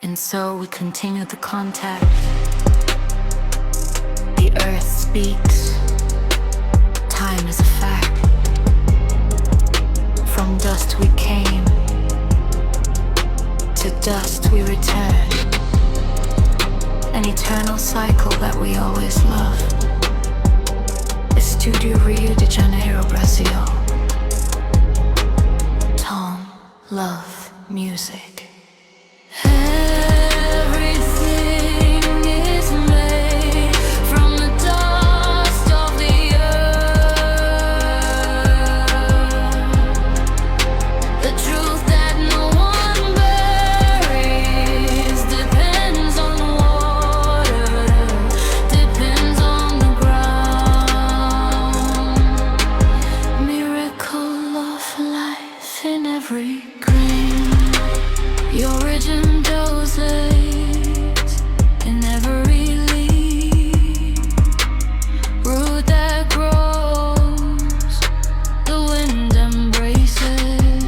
And so we continue the contact. The earth speaks. Time is a fact. From dust we came, to dust we return. An eternal cycle that we always love. Studio Rio de Janeiro, Brazil. Tom, love, music. Everything is made from the dust of the earth. The truth that no one buries depends on the water, depends on the ground. Miracle of life in every grain. Your origin doses in every leaf. Root that grows, the wind embraces.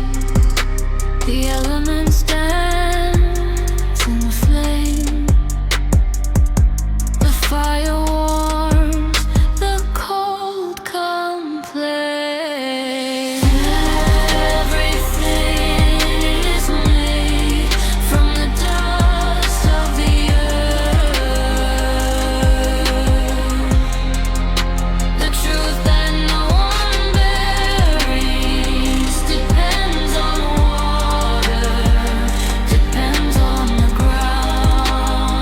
The elements dance in the flame. The fire warms, the cold complains. Everything is made from the dust of the earth. The truth that no one buries depends on water, depends on the ground.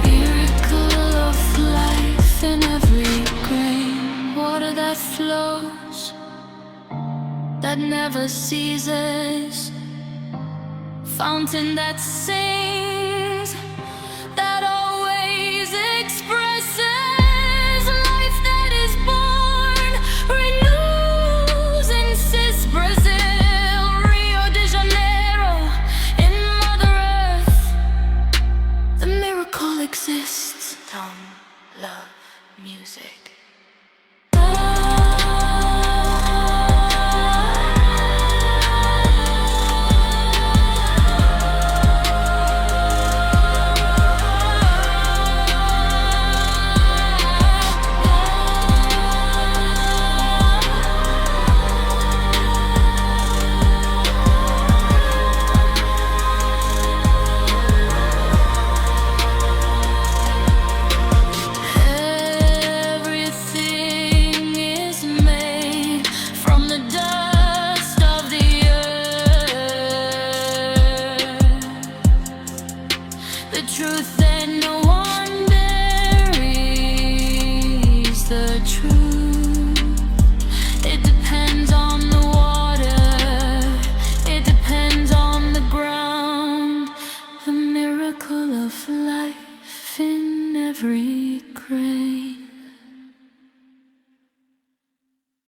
Miracle of life in every grain. Water that flows, that never ceases. Fountain that sings, that always expresses. Life that is born, renews, insists. Brazil, Rio de Janeiro, in Mother Earth, the miracle exists. Tom, love, music. Everything is made from the dust of the earth. The truth that no one buries. The truth, it depends on the water, it depends on the ground. The miracle of life in every grain.